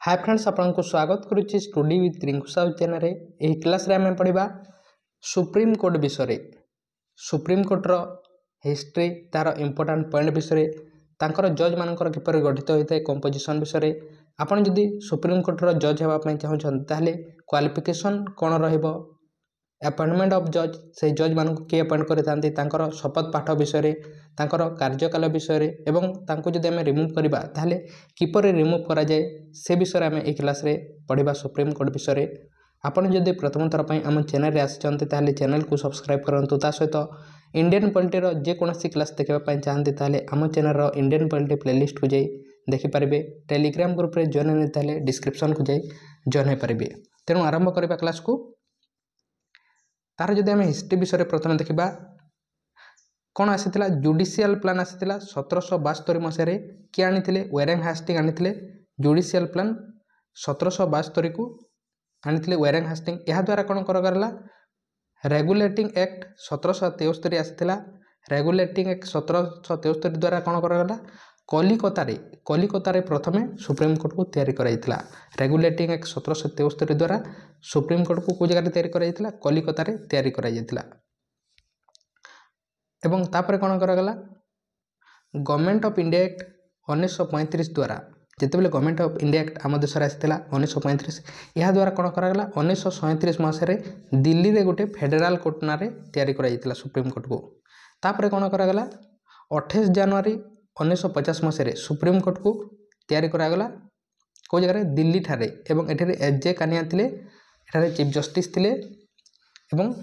हाय friends आपको स्वागत करुच्ची study with Rinku Sahu channel रे। एही क्लास रे आमे पढ़िबा सुप्रीम कोर्ट विषय। सुप्रीम कोर्टर हिस्ट्री तार इंपोर्टेंट पॉइंट विषय तांकर जज मानकर किपर गठित होता है कंपोजिशन विषय। आपन जदि सुप्रीम कोर्टर जज हेबा पई चाहछन ताले क्वालिफिकेशन कोन रहइबो, अपॉइंटमेंट ऑफ जज से जज मान किए अपॉइंट करते तांकर शपथ पाठ विषय तांकर कार्यकाल विषय एवं तांको जदि आमे रिमूव करबा ताले किपर रिमूव करा जाए से विषय आमे ए क्लास रे पढ़िबा सुप्रीम कोर्ट विषय। आपन जदि प्रथम थर पई हम चैनल रे आछन्ते ताले चैनल को सब्सक्राइब करंतु। ता सहित इंडियन पॉलिटी रो जे कोनोसी क्लास देखबा पई चाहन्ते ताले हम चैनल रो इंडियन पॉलिटी प्लेलिस्ट को जाई देखि परिबे। टेलीग्राम ग्रुप रे जॉइन होने ताले डिस्क्रिप्शन को जाई जॉइन हे परिबे। तेनु आरंभ करबा क्लास को। तार जदि आमे हिस्ट्री विषय प्रथम देखिबा कौन आसीथिला जुडिशियल प्लान आसीथिला 1772 मसिया किए आनिथिले वेरेन हास्टिंग आनिथिले जुडिशियल प्लान 1772 को आनिथिले वेरेन हास्टिंग। यह द्वारा कौन करगला रेगुलेटिंग एक्ट 1773 आसीथिला। रेगुलेटिंग एक्ट 1773 द्वारा कौन करगला कलिकता प्रथमे सुप्रीम कोर्ट को तैयारी कराइथिला। रेगुलेटिंग एक्ट 1773 द्वारा सुप्रीम कोर्ट को जगह तैयारी कराइथिला कलिकता तैयारी कराइथिला। एवं तापर कौन करगला गवर्नमेंट ऑफ इंडिया एक्ट 1935 द्वारा जितेबाला गवर्नमेंट ऑफ इंडिया एक्ट आम देश आसाला 1935 यह द्वारा कौन करगला 1937 मसीह दिल्ली रे गोटे फेडराल कोर्ट ना तैयारी कराइथिला सुप्रीम कोर्ट को। तापर कौन करगला 28 जनवरी 1950 मसीह सुप्रीम कोर्ट को तैयारी करागला कौ जगह दिल्ली ठारे एवं एठारे एच.जे. कानिया थिले एठारे चीफ जस्टिस थिले एवं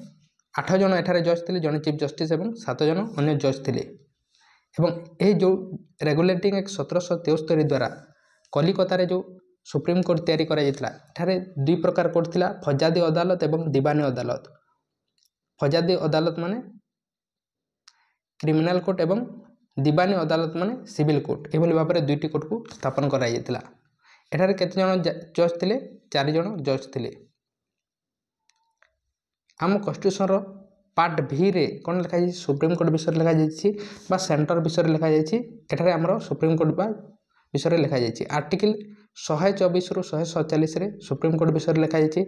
8 जन एठारे जज थिले जने चीफ जस्टिस एवं 7 जन अन्य जज थिले। एवं ए जो रेगुलेटिंग एक्ट 1773 द्वारा कलिकता रे जो सुप्रीम कोर्ट तैयारी करा जितला एठारे दुई प्रकार कोर्ट थिला फौजादी अदालत एवं दीवानी अदालत। फौजादी अदालत माने क्रिमिनल कोर्ट एवं दीवानी अदालत माने सिविल कोर्ट एभली भाबरे दुईटी कोर्ट को स्थापन करा जितला। एठारे केते जन जज थिले 4 जन जज थिले। आम कन्स्टिट्यूशन रो पार्ट भी रे कौन लिखा जाए सुप्रीम कोर्ट विषय लिखा जाए सेंटर विषय लिखा जाए। एठारे आमर सुप्रीम कोर्ट बा विषय लिखा जाए आर्टिकल 124 रु 147 रे सुप्रीम कोर्ट विषय लिखा जाए।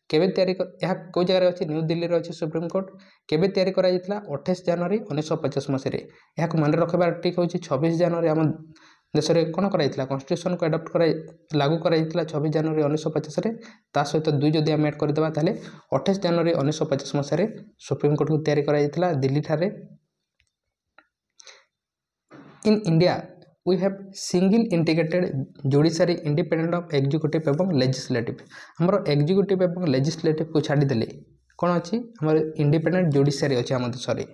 केबे तैयारी यह कौ जगह अच्छी न्यू दिल्ली रे अच्छी सुप्रीम कोर्ट केबे तैयारी करा जायतिला 28 जनवरी 1950 मसीह। यह मन रखा ठीक हूँ 26 जनवरी आम देश में कौन कराइथिला कन्स्टिट्यूशन को एडप्ट कर लागू कराइथिला 26 जनवरी 1950 रे। ता सहित दुई जदि आम एड करदेबा ताले 28 जनवरी 1950 मसीह सुप्रीम कोर्ट को तैयारी कराइथिला दिल्ली ठारे। In India we have single integrated judiciary independent of executive एवं लेजिस्लेटिव। हमर एग्जीक्यूटिव एवं लेजिस्लेटिव को छाड़ी देले कौन अच्छी हमर इंडिपेंडेंट जुडिशियरी अच्छी आम देश में।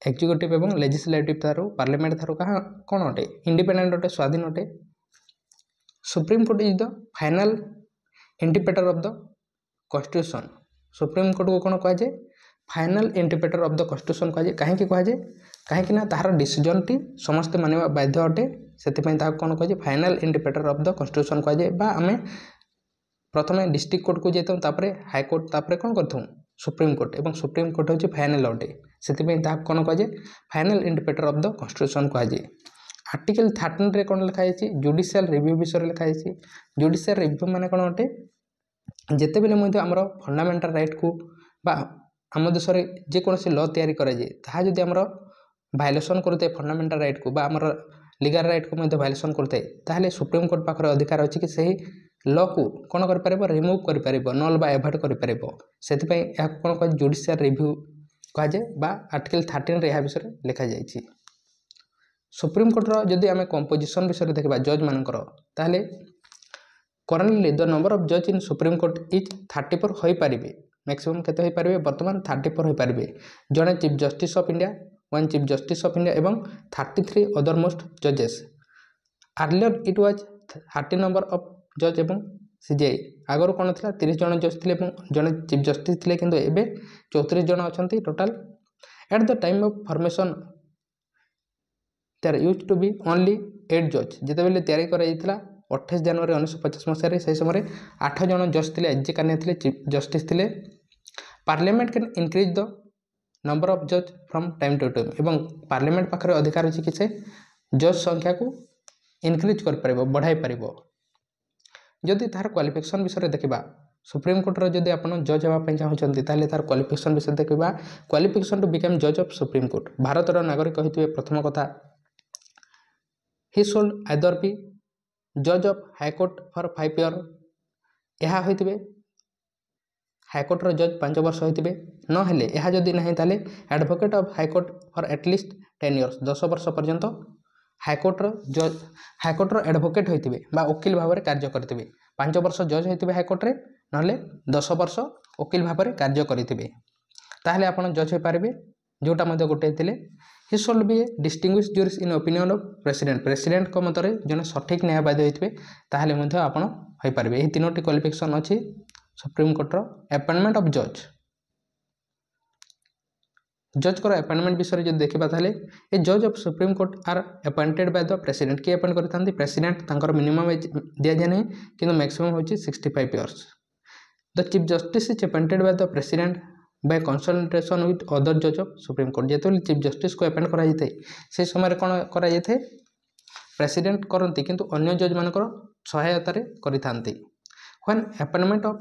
एग्जीक्यूटिव एवं लेजिस्लेटिव थारू पार्लियामेंट थारू कहाँ कौन अटे इंडिपेंडेंट अटे स्वाधीन अटे। Supreme court is the final interpreter of the constitution. Supreme court को कौन कह जाए final interpreter of the constitution कह जाए। कहीं कह जाए कहीं तार डिसीजन टी समस्त मानवा बाध्य अटे से कौन कह final interpreter of the constitution कह जाए। बा आम प्रथम डिस्ट्रिक्ट कोर्ट को जाता तापर हाईकोर्ट तापर कौन कर सुप्रीम कोर्ट एवं सुप्रीम कोर्ट हूँ फाइनल अटे से कौन कह जाए final interpreter of the constitution कह जाए। आर्टिकल 13 रे कौन लिखाई जुडिशियल रिव्यू विषय लिखाई। जुडिशियल रिव्यू माने कौन अटे जिते बेले आमर फंडामेंटाल राइट को बा आम देश में जेकोसी लॉ तैयारी कराए ताहा जदि आमर भायोलेसन करते फंडामेंटाल राइट को बा आमर लीगल राइट को भायोलेसन करते ताहले सुप्रीम कोर्ट पाखरे अधिकार अच्छी कि सही लॉ को कौन कर रिमूव कर नल बा एवॉइड कर से कौन कह जुडिशियल रिव्यू कह जाए बा आर्टिकल 13 रे यह विषय लिखा जाए। सुप्रीम कोर्टर जदि आम कंपोजिशन विषय देखा जज मानकर ताहले करंटली द नंबर ऑफ जज इन सुप्रीम कोर्ट इज 34 हो पारे मैक्सिमम केते हो पारे वर्तमान 34 हो पारे। जड़े chief justice of India 1 chief justice of India एवं 33 अदर मोस्ट जजेस। Earlier it was 30 number of जज एवं सीजीआई आगर कौन था 30 जन जज थे जड़े चीफ जस्टिस थे किंतु एबे 34 जन अच्छा total. At the time of formation there used to be only 8 जज जिते बेले तैयारी करा 28 जनवरी 1950 मसीह से समय 8 जन जज थे एच.जे. कानिया थे चीफ जस्टिस थे। Parliament can increase the number of जज फ्रॉम टाइम टू टाइम एवं पार्लियामेंट पाखे अधिकार अच्छी कि से जज संख्या को इनक्रीज कर बढ़ाई पार। जदि तार क्वालिफिकेशन विषय देखा सुप्रीम कोर्टर जदि आप जज होगापी चाहते तार क्वालिफिकेशन विषय देखा क्वालिफिकेशन टू बिकम जज ऑफ सुप्रीम कोर्ट भारतर नागरिक होते प्रथम कथा ही शुड आइदर बी जज ऑफ हाईकोर्ट फॉर 5 ईयर यह होते हाईकोर्टर जज 5 वर्ष होते नहेले यह जदि ना ताले advocate of high court for at least 10 years 10 वर्ष पर्यंत हाईकोर्टर एडवोकेट होते वकिल भाव में कार्य करेंगे 5 वर्ष जज होते हाईकोर्टे ना 10 वर्ष वकिल भाव में कार्य करेंगे ताहले आप जज हो पारे जोटा गोटे थे he should be A distinguish juris in opinion of president को मत जड़े सठिक न्यायवादी होते ताहले आपण हो पारे। यही 3टी क्वालिफिकेशन अच्छी सुप्रीम कोर्टर अपॉइंटमेंट ऑफ जज को अपॉइंटमेंट विषय जो देखा ताले ए जज of supreme court are appointed by the president किए अपॉइंट करते प्रेसिडेंट तांकर मिनिमम एज दि जाए नहीं कि मैक्सिमम होची 65 years. The chief justice is appointed by the president by consultation with other जज ऑफ सुप्रीम कोर्ट जो चीफ जस्टिस को अपॉइंट कराई से समय कौन कराई प्रेसिडेंट करती किंतु अन्य जज मान सहायता करते व्हेन अपॉइंटमेंट ऑफ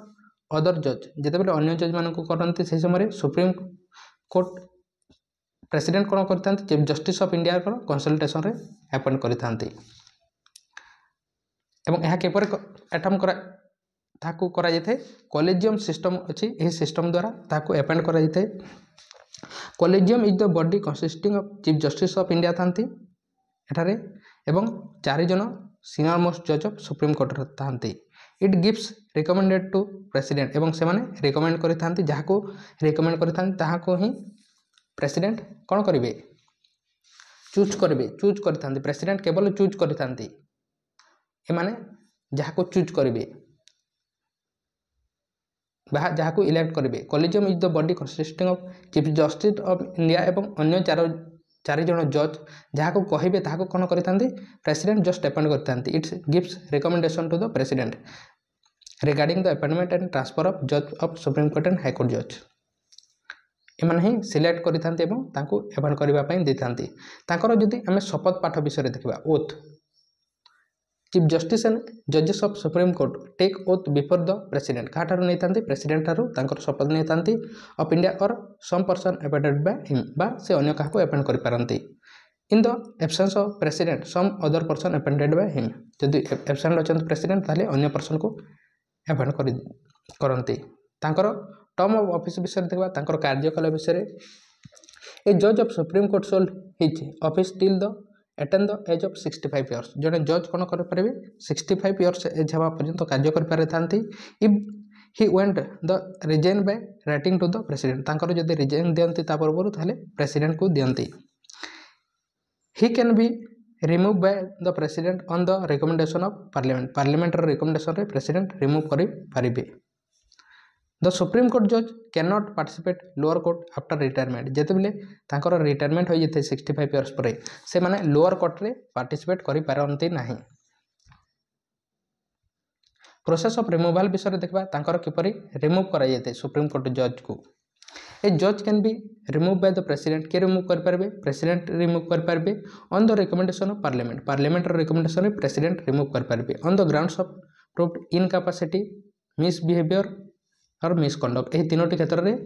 अदर जज जितेबाला अन्य जज मान करते से समय सुप्रीम कोर्ट प्रेसिडेंट कौन करते chief justice of India consultation appoint करते यह किपर एटम करा कॉलेजियम सिस्टम अच्छी यही सिस्टम द्वारा ताकू अपॉइंट करा collegium is the body consisting of chief justice of India था एठारे एवं 4 जन सीनियर मोस्ट जज ऑफ सुप्रीम कोर्ट था it gives recommended to president एवं से रिकमेंड करते जहाँ रिकमेंड करते ही प्रेसिडेंट कौन करेंगे चूज करते प्रेसिडेंट केवल चूज करते एमाने जहाँ चूज करेंगे जहाँ इलेक्ट करेंगे collegium is the body consisting of chief justice of India एवं अन्य 4 जन जज जहाँ कहे कौन करते प्रेसिडेंट जस्ट अपॉइंट करते it's gives recommendation to the president regarding the appointment and transfer of जज of supreme court and high court जज एम ही सिलेक्ट करते अपॉइंट करने जदि आम शपथ पाठ विषय देखा ओथ चीफ जस्टिस एंड जजेस of supreme court take oath before the president क्या नहीं था प्रेसिडेंट ठार शपथ नहीं था ऑफ इंडिया और some person appointed by him बा से अन्य क्या अपॉइंट करते in the absence of president some other person appointed by him जदि एब्सेंट अच्छा प्रेसिडेंट ताले अन्य पर्सन को अपॉइंट करते टर्म ऑफ ऑफिस विषय देखा कार्यकाल विषय ए जज of supreme court sold his office till the attain the age of 65 years जड़े जज कौन करेंगे 65 इयर्स एज हवा पर्यंत कार्य कर if he went the resign by writing to the president तांकर जदि रिजाइन दियंती ता पूर्व ताले प्रेसिडेंट को दियंती he can be remove by the president on the recommendation of parliament recommendation रे प्रेसिडेंट रिमूव करि पारिबे। द सुप्रीम कोर्ट जज can not participate lower court after retirement जिते बेले रिटायरमेंट हो जाए 65 इयर्स पर से माने लोअर कोर्ट रे पार्टिसिपेट करि पारंती नाही। प्रोसेस ऑफ रिमूवल विषय देखा किपरि रिमूव करा जाए सुप्रीम कोर्ट जज को ए जज can be remove by the president के रिमूव करेंगे प्रेसिडेंट रिमूव करेंगे on the recommendation of parliament recommendation president remove करेंगे on the grounds of proved incapacity misbehaviour और मिसकंडक्ट यही 3टी क्षेत्र में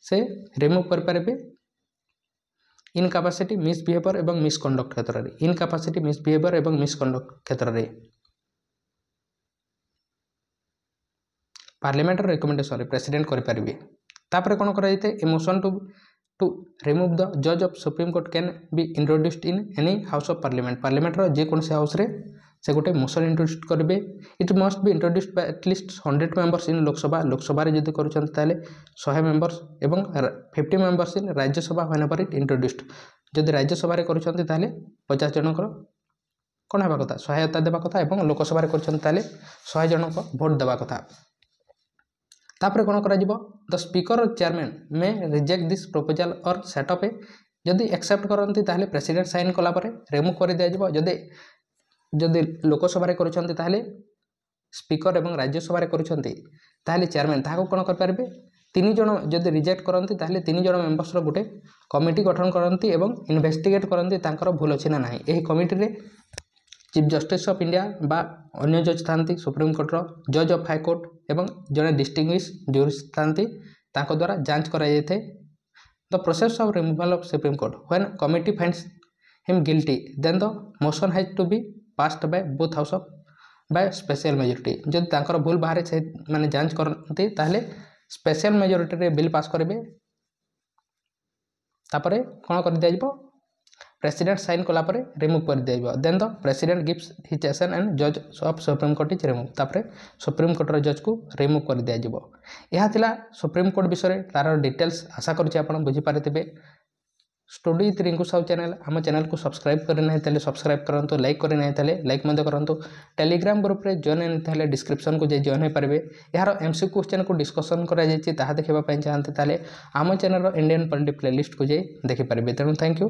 से रिमूव करेंगे इनकैपेसिटी मिसबिहेवियर और मिसकंडक्ट क्षेत्र में इनकैपेसिटी मिसबिहेवियर और मिसकंडक्ट क्षेत्र में पार्लियामेंट रिकमेंडेशन प्रेसिडेंट करेंगे तापर कौन कर मोशन टू रिमूव द जज of supreme court can be introduced in any house of parliament जेकोसी हाउस रे से गोटे मोशन इंट्रोड्यूस करेंगे it must be introduced by at least 100 members in Lok Sabha रे जदि करूछन ताले 100 मेंबर्स एवं 50 members in Rajya Sabha whenever it introduced जदि राज्यसभा रे करूछन ताले 50 जनकर कौन होगा कथा सहायता देवा कथा एवं लोकसभा रे करूछन ताले 100 जनक भोट देवा कथा तापर कौन करा जिवो द स्पीकर और chairman may reject this proposal और सेटअप जदि एक्सेप्ट करती ताले प्रेसिडेंट साइन कला परे रिमूव कर दिया जिवो जदि लोकसभा रे करूछन्ती ताले स्पीकर एवं राज्यसभा रे करूछन्ती ताले चेयरमैन ताको कोन कर पारबे 3 जन जदि रिजेक्ट करती ताले 3 जन मेंबर्स रो गोटे कमिटी गठन करती एवं इन्वेस्टिगेट करती तांकर भूल अछि ना नाही एही कमिटी रे चीफ जस्टिस ऑफ इंडिया बा अन्य जज थांती सुप्रीम कोर्ट रो जज ऑफ हाई कोर्ट एवं जड़े डिस्टिंग्विश जूरिस्ट थांती ताको द्वारा जांच करा जाए। The process of removal of supreme court when committee finds him guilty then the motion has to be passed by both house of by special majority. जब तांकर भूल बाहर से माने जांच करते ताहले स्पेशल मेजोरिटी रे बिल पास करेंगे। तापरे कौन कर दिया जिवो प्रेसिडेंट साइन कला परे रिमूव कर दिया जिवो। Then the president gives his assent and जज of supreme court is remove. तापरे सुप्रीम कोर्ट रो जज को रिमूव कर दिया जिवो। यह थिला सुप्रीम कोर्ट विषय तार डिटेल्स आशा करुछि आपण बुझी पारिथिबे। Study with Rinku Sahu channel आम चैनल को सब्सक्राइब करें ना सब्सक्राइब करंतु लाइक करें ना लाइक मध्य करंतु। टेलीग्राम ग्रुप रे जॉइन नहीं डिस्क्रिप्शन को जॉइन हो पारे। यार एमसीक्यू क्वेश्चन को डिस्कसन करा देखा चाहते ताले आम चैनल इंडियन पॉलिटी प्लेलिस्ट को जाई देखि पारे। तेणु थैंक यू।